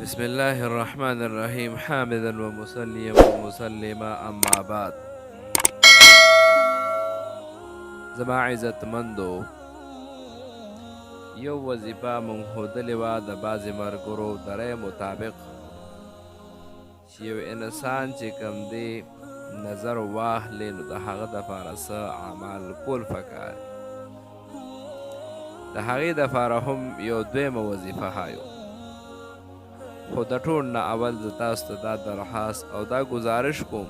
بسم الله الرحمن الرحیم حامدا ومصلیا ومسلما اما بعد. زما عزتمندو، یو وظیفه مونږ ښودلې وه د بعضې ملګرو د رایې مطابق چې یو انسان چې کوم دی نظر واخلي نو د هغه دپاره څه اعمال کول پکار د هغې دپاره هم یو دویمه وظیفه هایو. خو د ټول نه اول زه تاسو ته دا درخواست او دا گزارش کوم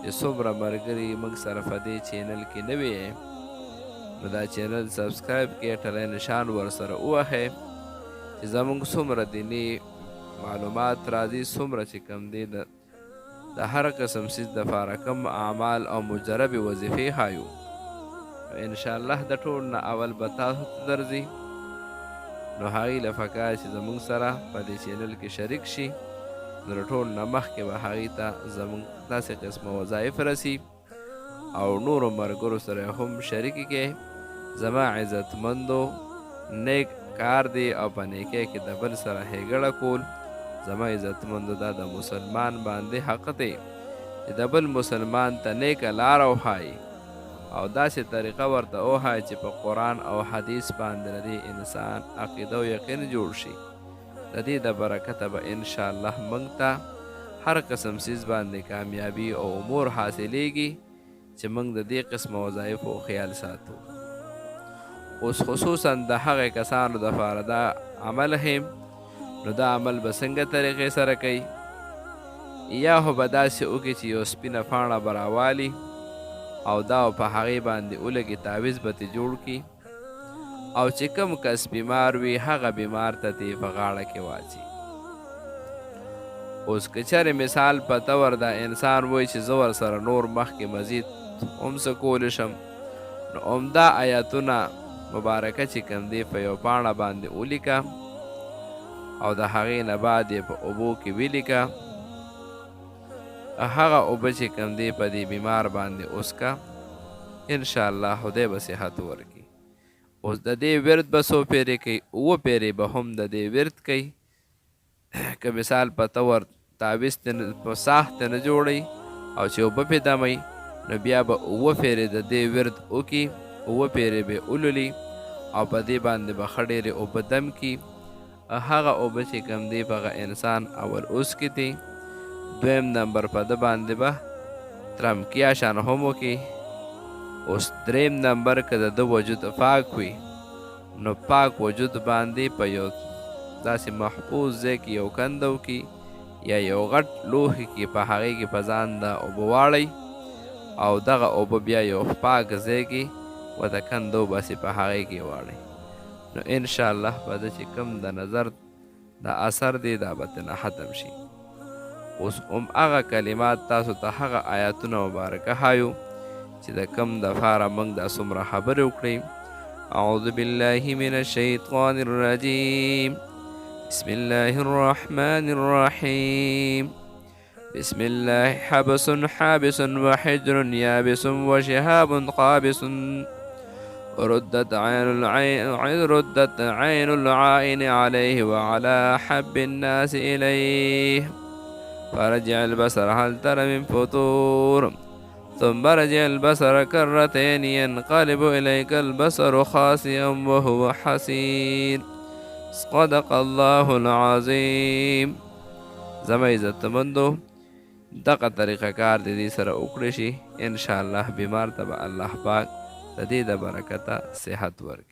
چې څومره ملګري موږ سره په دې چینل کې نوي یې نو دا چینل سبسکرایب کړئ، ټلی نشان ورسره ووهئ چې زموږ څومره دیني معلومات راځي، څومره چې کوم دی د هر قسم څیز دپاره کوم اعمال او مجربې وظیفې ښایو. انشاءالله د ټول نه اول به تاسو ته درځي، نو هغې له پکار چې زموږ سره په دې چینل کې شریک شي نو د ټول نه مخکې به هغې ته زموږ داسې قسمه وظایف رسي او نورو ملګرو سره هم شریکې کړئ. زما عزتمندو، نیک کار دی او په نیکۍ کې د بل سره ښېګړه کول زما عزتمندو دا د مسلمان باندې حق دی چې د بل مسلمان ته نیکه لاره وښایي او داسې طریقه ورته وښایي چې په قرآن او حدیث باندې د دې انسان عقیده او یقین جوړ شي. د دې د برکته به انشاءالله موږ ته هر قسم څیز باندې کامیابي او امور حاصلیږي چې موږ د دې قسمه وظایفو خیال ساتو. اوس خصوصا د هغې کسانو دپاره دا عمل هم نو دا عمل به څنګه طریقې سره کوي، یا خو به داسې وکړي چې یو سپینه پاڼه به راوالي او دا په هغې باندې ولګي تعویض به ترې جوړ کړي او چې کوم کس بیمار وي هغه بیمار ته ترې په غاړه کې واچي. اوس که چېرې مثال په طور دا انسان وایي چې زه ورسره نور مخکې مزید هم څه کولی شم، نو عمده آیاتونه مبارکه چې کوم دی په یو پاڼه باندې ولیکه او د هغې نه بعد یې په اوبو کې ولیکه، هغه اوبه چې کوم دی په دې بیمار باندې وڅښه، انشاءالله خدای به صحت ورکړي. اوس د دې ورد به څو پیرې کوي؟ 7 پیرې به هم د دې ورد کوي. که مثال په طور تعویض په ساخت ته نه جوړوي او چې اوبه پرې دموي نو بیا به 7 پیرې د دې ورد وکړي، 7 پیرې به اولولي او په دې باندې به ښه ډېرې اوبه دم کړي. هغه اوبه چې کوم دی په هغه انسان اول وڅښي دي، دویم نمبر په ده باندې به ترمکیا شان هم وکړي. اوس دریم نمبر که د ده وجود پاک وي نو پاک وجود باندې په یو داسې محفوظ ځای کې یو کنده وکړي یا یو غټ لوښي کې په هغې کې په ځان دا اوبه واړئ او دغه اوبه بیا یو پاک ځای کې ورته کنده وباسي، په هغې کې واړئ نو انشاءالله به ده چې کوم د نظر د اثر دی دا به ترنه ختم شي. اوس هم هغه کلمات تاسو ته هغه آیاتونه مبارکه ښایو چې د کوم دپاره موږ دا څومره خبرې وکړئ. اعوذ بالله من الشیطان الرجیم، بسم الله الرحمن الرحیم، بسم الله حبس حابس وحجر یابس وشهاب قابس ردت عين العائن عليه وعلى حب الناس إليه فرجع البصر هل ترى من فطور ثم رجع البصر كرتين ينقلب إليك البصر خاسئا وهو حسير. صدق الله العظيم. زما عزتمندو، دغه طریقه کار د دې سره وکړی شي انشاءالله بیمار ته به الله پاک د دې د برکته صحت ورکړي.